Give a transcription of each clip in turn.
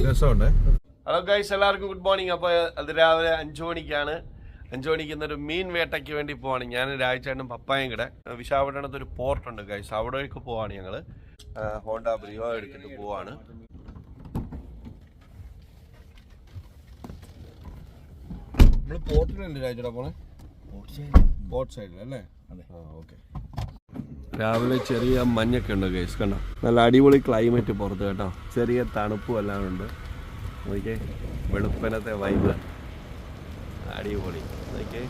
രസമുണ്ട്. Hello guys, എല്ലാവർക്കും good morning. അപ്പോൾ അത് രാവിലെ 5 മണിക്കാണ്. 5 മണിക്ക് ഇന്നൊരു മീൻ വേട്ടയ്ക്ക് വേണ്ടി പോവാണ്. ഞാൻ രാജചേട്ടനും പപ്പായും കൂടെ. വിശാഖപട്ടണത്ത് ഒരു പോർട്ടുണ്ട് ഗൈസ്, അവിടേക്ക് പോവാണ് ഞങ്ങൾ. ഹോണ്ട ബ്രിയോ എടുത്തിട്ട് പോവാണ്. നമ്മൾ പോർട്ടിലല്ലേ രാജചേട്ടാ പോണേ? പോർട്ട് സൈഡിലല്ലേ? ആ ഓക്കെ. രാവിലെ ചെറിയ മഞ്ഞൊക്കെ ഉണ്ട് ഗൈസ്, കണ്ടോ? നല്ല അടിപൊളി ക്ലൈമറ്റ് പുറത്ത് കേട്ടോ. ചെറിയ തണുപ്പും എല്ലാം ഉണ്ട്. നോക്കിയേ, വെളുപ്പനത്തെ വൈബ് അടിപൊളി. നോക്കിയേ,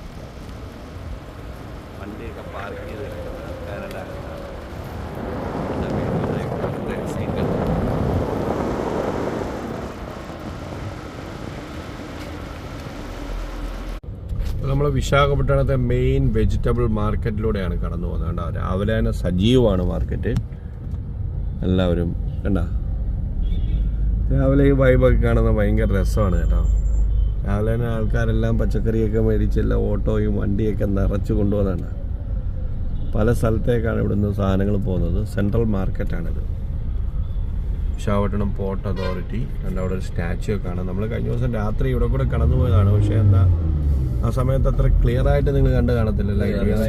വണ്ടിയൊക്കെ പാർക്ക് ചെയ്ത് ആൾക്കാരെല്ലാം നമ്മൾ വിശാഖപട്ടണത്തെ മെയിൻ വെജിറ്റബിൾ മാർക്കറ്റിലൂടെയാണ് കടന്നു പോകുന്നത്. കണ്ടോ, രാവിലെ തന്നെ സജീവമാണ് മാർക്കറ്റ്. എല്ലാവരും കണ്ടോ, രാവിലെ ഈ വൈബൊക്കെ കാണുന്നത് ഭയങ്കര രസമാണ് കേട്ടോ. രാവിലെ തന്നെ ആൾക്കാരെല്ലാം പച്ചക്കറിയൊക്കെ മേടിച്ചെല്ലാം ഓട്ടോയും വണ്ടിയൊക്കെ നിറച്ച് കൊണ്ടുപോകുന്നതാണ്. പല സ്ഥലത്തേക്കാണ് ഇവിടുന്ന് സാധനങ്ങൾ പോകുന്നത്. സെൻട്രൽ മാർക്കറ്റാണിത്, വിശാഖപട്ടണം പോർട്ട് അതോറിറ്റി. കണ്ട അവിടെ ഒരു സ്റ്റാച്ചു ഒക്കെ കാണാം. നമ്മൾ കഴിഞ്ഞ ദിവസം രാത്രി ഇവിടെ കൂടെ കടന്നു പോയതാണ്. പക്ഷേ എന്താ ആ സമയത്ത് അത്ര ക്ലിയർ ആയിട്ട് നിങ്ങൾ കണ്ടു കാണത്തില്ല.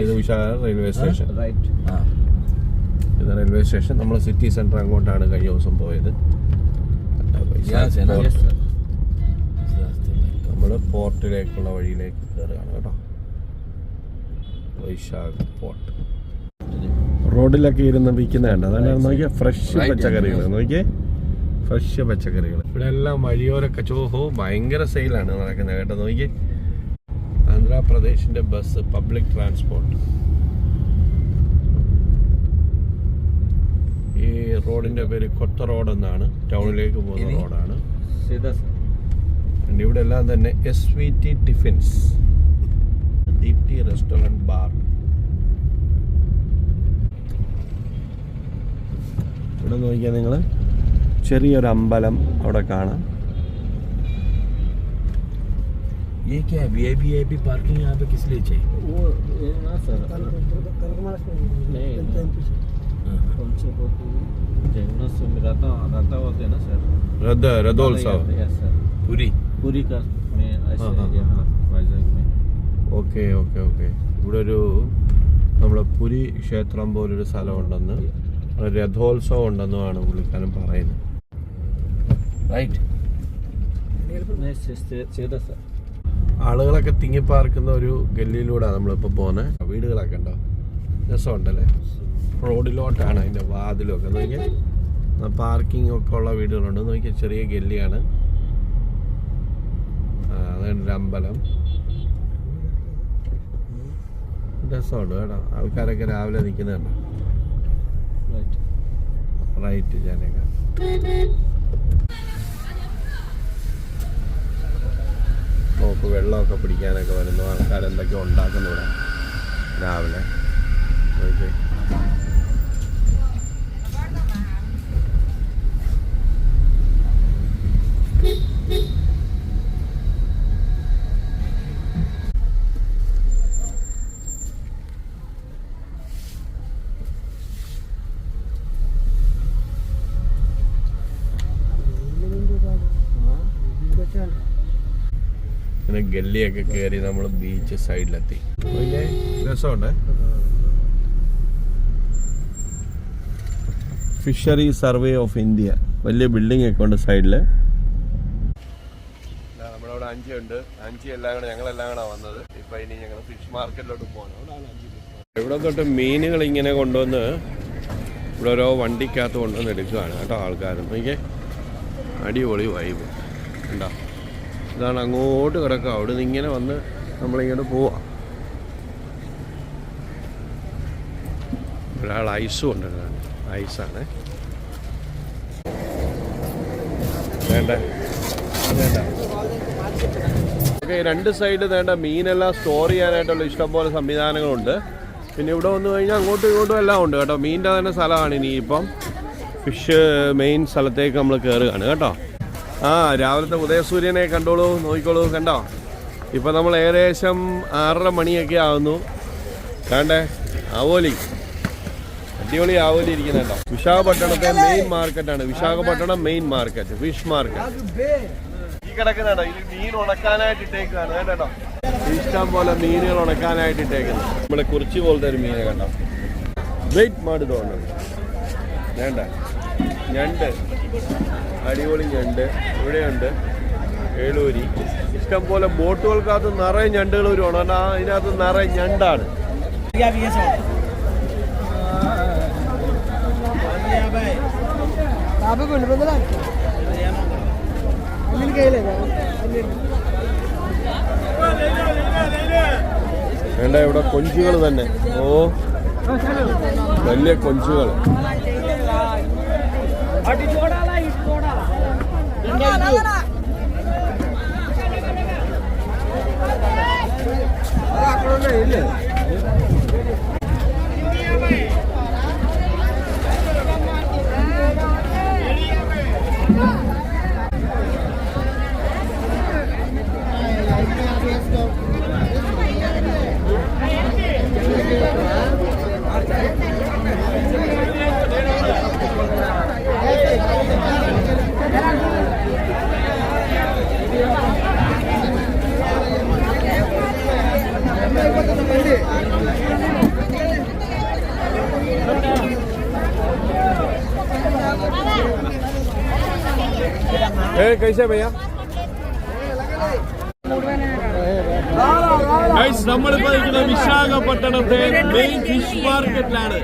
ഇത് വിശാഖ റെയിൽവേ സ്റ്റേഷൻ. ഇത് റെയിൽവേ സ്റ്റേഷൻ. നമ്മൾ സിറ്റി സെന്റർ അങ്ങോട്ടാണ് കഴിഞ്ഞ ദിവസം പോയത്. നമ്മൾ പോർട്ടിലേക്കുള്ള വഴിയിലേക്ക് കയറുകയാണ് കേട്ടോ. വൈശാഖ് പോർട്ട്. റോഡിലൊക്കെ ഇരുന്ന് വിൽക്കുന്ന കണ്ട, അതാണ് നോക്കിയാൽ ഫ്രഷ് പച്ചക്കറികൾ. നോക്കിയേ, ഫ്രഷ് പച്ചക്കറികൾ. ഇവിടെ എല്ലാം വഴിയോരൊക്കെ ചോഹോ ഭയങ്കര സെയിലാണ് നടക്കുന്നത് കേട്ടോ. നോക്കിയേ, ആന്ധ്രാപ്രദേശിന്റെ ബസ്, പബ്ലിക് ട്രാൻസ്പോർട്ട്. ഈ റോഡിന്റെ പേര് കൊത്ത റോഡ് എന്നാണ്. ടൗണിലേക്ക് പോകുന്ന റോഡാണ്. ഇവിടെ എല്ലാം തന്നെ SVT ടിഫിൻസ്, ദീപ്തി റെസ്റ്റോറന്റ് ബാർ. ഇവിടെ നോക്കിയാൽ നിങ്ങൾ ചെറിയൊരു അമ്പലം അവിടെ കാണാം. ये क्या है? VIP पार्किंग यहाँ पे किस लिए चाहिए? वो ना सर, रहता होते हैं ना सर, रथोत्सव पूरी का में ऐसे यहाँ वाइजैग में. Okay okay okay. ഇവിടെ ഒരു നമ്മളെ പുരി ക്ഷേത്രം പോലൊരു സ്ഥലമുണ്ടെന്ന്, രഥോത്സവം ഉണ്ടെന്നുമാണ് പുള്ളിക്കാരൻ പറയുന്നത്. റൈറ്റ്. ആളുകളൊക്കെ തിങ്ങിപ്പാർക്കുന്ന ഒരു ഗല്ലിയിലൂടെയാണ് നമ്മളിപ്പോൾ പോകുന്നത്. വീടുകളൊക്കെ ഉണ്ടോ, രസമുണ്ടല്ലേ? റോഡിലോട്ടാണ് അതിൻ്റെ വാതിലൊക്കെ. നോക്കിയാൽ പാർക്കിംഗ് ഒക്കെ ഉള്ള വീടുകളുണ്ട്. നോക്കിയാൽ ചെറിയ ഗല്ലിയാണ്. അതൊരു അമ്പലം. രസമുണ്ട് കേട്ടോ. ആൾക്കാരൊക്കെ രാവിലെ നിൽക്കുന്നുണ്ടോ? റൈറ്റ് ജാനക. നോക്ക്, വെള്ളമൊക്കെ പിടിക്കാനൊക്കെ വരുന്നു ആൾക്കാരെന്തൊക്കെ ഉണ്ടാക്കുന്നു ഇവിടെ രാവിലെ. ഓക്കെ, പിന്നെ ഗല്ലിയൊക്കെ കയറി നമ്മൾ ബീച്ച് സൈഡിലെത്തി. ഓക്കെ, രസമുണ്ട്. ഫിഷറി സർവേ ഓഫ് ഇന്ത്യ, വലിയ ബിൽഡിംഗ് ഒക്കെ ഉണ്ട് സൈഡില്. നമ്മളവിടെ അഞ്ചുണ്ട്. അഞ്ച് എല്ലാം കൂടെ ഞങ്ങളെല്ലാം കൂടെ വന്നത്. ഇപ്പൊ ഇനി ഞങ്ങൾ ഫിഷ് മാർക്കറ്റിലോട്ട് പോകണം. ഇവിടെ തൊട്ട് മീനുകൾ ഇങ്ങനെ കൊണ്ടുവന്ന് ഇവിടെ ഓരോ വണ്ടിക്കകത്ത് കൊണ്ടുവന്ന് എടുക്കുകയാണ് കേട്ടോ ആൾക്കാർ. നോക്കിയേ, അടിപൊളി വൈബ് ഉണ്ടോ? ഇതാണ് അങ്ങോട്ട് കിടക്കുക. അവിടെ നിന്ന് ഇങ്ങനെ വന്ന് നമ്മളിങ്ങോട്ട് പോവാം. ഒരാൾ ഐസും ഉണ്ട്. ഐസാണ് വേണ്ട വേണ്ട. ഓക്കെ, രണ്ട് സൈഡ് വേണ്ട മീനെല്ലാം സ്റ്റോർ ചെയ്യാനായിട്ടുള്ള ഇഷ്ടംപോലെ സംവിധാനങ്ങളുണ്ട്. പിന്നെ ഇവിടെ വന്നു കഴിഞ്ഞാൽ അങ്ങോട്ടും ഇങ്ങോട്ടും എല്ലാം ഉണ്ട് കേട്ടോ. മീനിൻ്റെ തന്നെ സ്ഥലമാണ്. ഇനി ഇപ്പം ഫിഷ് മെയിൻ സ്ഥലത്തേക്ക് നമ്മൾ കയറുകയാണ് കേട്ടോ. രാവിലത്തെ ഉദയസൂര്യനെ കണ്ടോളൂ, നോക്കിക്കോളൂ. കണ്ടോ, ഇപ്പം നമ്മൾ ഏകദേശം 6:30 മണിയൊക്കെ ആകുന്നു. കണ്ടേ, ആവോലി അടിപൊളി ആവലി ഇരിക്കുന്നുണ്ടോ. വിശാഖപട്ടണത്തെ മെയിൻ മാർക്കറ്റാണ്. Visakhapatnam main market, fish market. ഈ കിടക്കുന്നുണ്ടോ, ഇത് മീൻ ഉണക്കാനായിട്ട് ഇട്ടേക്കാണ് കേട്ടോ. ഇഷ്ടം പോലെ മീനുകൾ ഉണക്കാനായിട്ട് ഇട്ടേക്കുന്നത്. നമ്മളെ കുറിച്ച് പോലത്തെ ഒരു മീനെ കണ്ടോ, വെയിറ്റ് മാടി തോന്നുന്നു. വേണ്ട ഞണ്ട്, അടിപൊളി ഞണ്ട് ഇവിടെയുണ്ട്. ഏളൂരി ഇഷ്ടം പോലെ ബോട്ടുകൾക്കകത്ത് നിറയെ ഞണ്ടുകൾ വരുവാണ്. അതിനകത്ത് നിറയെ ഞണ്ടാണ്. വേണ്ട ഇവിടെ കൊഞ്ചുകൾ തന്നെ. ഓ വലിയ കൊഞ്ചുകൾ. कैसे भैया? നമ്മളിപ്പോ വിശാഖപട്ടണത്തെ മെയിൻ ഫിഷ് മാർക്കറ്റിലാണ്.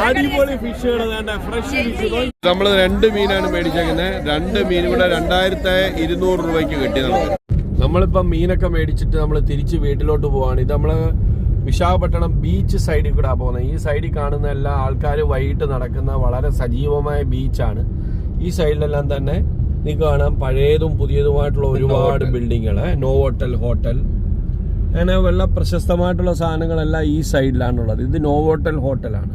അടിപൊളി ഫിഷുകൾ, ഫ്രഷ് ഫിഷ്. നമ്മൾ 2 മീനാണ് മേടിച്ചേക്കുന്നത്. 2 മീൻ കൂടെ 2200 രൂപയ്ക്ക് കിട്ടി. നമ്മളിപ്പം മീനൊക്കെ മേടിച്ചിട്ട് നമ്മൾ തിരിച്ച് വീട്ടിലോട്ട് പോവാണ്. ഇത് നമ്മള് വിശാഖപട്ടണം ബീച്ച് സൈഡിൽ കൂടെ പോകുന്നത്. ഈ സൈഡിൽ കാണുന്ന എല്ലാ ആൾക്കാരും വൈകിട്ട് നടക്കുന്ന വളരെ സജീവമായ ബീച്ചാണ്. ഈ സൈഡിലെല്ലാം തന്നെ നിങ്ങൾക്ക് കാണാം പഴയതും പുതിയതുമായിട്ടുള്ള ഒരുപാട് ബിൽഡിങ്ങുകൾ. നോവോട്ടൽ ഹോട്ടൽ, അങ്ങനെ വല്ല പ്രശസ്തമായിട്ടുള്ള സാധനങ്ങളെല്ലാം ഈ സൈഡിലാണുള്ളത്. ഇത് നോവോട്ടൽ ഹോട്ടലാണ്.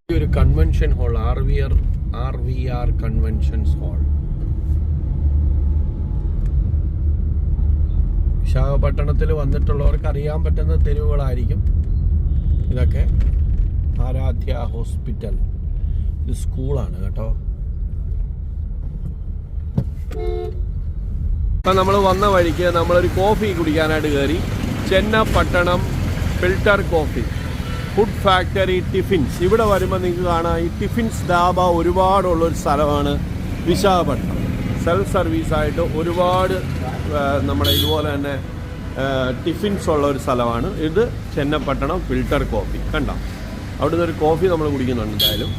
ഈ ഒരു convention hall, RVR conventions hall. വിശാഖപട്ടണത്തിൽ വന്നിട്ടുള്ളവർക്ക് അറിയാൻ പറ്റുന്ന തെരുവുകളായിരിക്കും ഇതൊക്കെ. ആരാധ്യ ഹോസ്പിറ്റൽ, ഇത് സ്കൂളാണ് കേട്ടോ. അപ്പം നമ്മൾ വന്ന വഴിക്ക് നമ്മളൊരു കോഫി കുടിക്കാനായിട്ട് കയറി. ചെന്നപ്പട്ടണം ഫിൽട്ടർ കോഫി, ഫുഡ് ഫാക്ടറി, ടിഫിൻസ്. ഇവിടെ വരുമ്പോൾ നിങ്ങൾക്ക് കാണാം ഈ ടിഫിൻസ് ധാബ ഒരുപാടുള്ളൊരു സ്ഥലമാണ് വിശാഖപട്ടണം. സെൽഫ് സർവീസായിട്ട് ഒരുപാട് നമ്മുടെ ഇതുപോലെ തന്നെ ടിഫിൻസ് ഉള്ള ഒരു സ്ഥലമാണ് ഇത്. ചെന്നപ്പട്ടണം ഫിൽട്ടർ കോഫി കണ്ടോ. അവിടുന്ന് ഒരു കോഫി നമ്മൾ കുടിക്കുന്നുണ്ട് എന്തായാലും.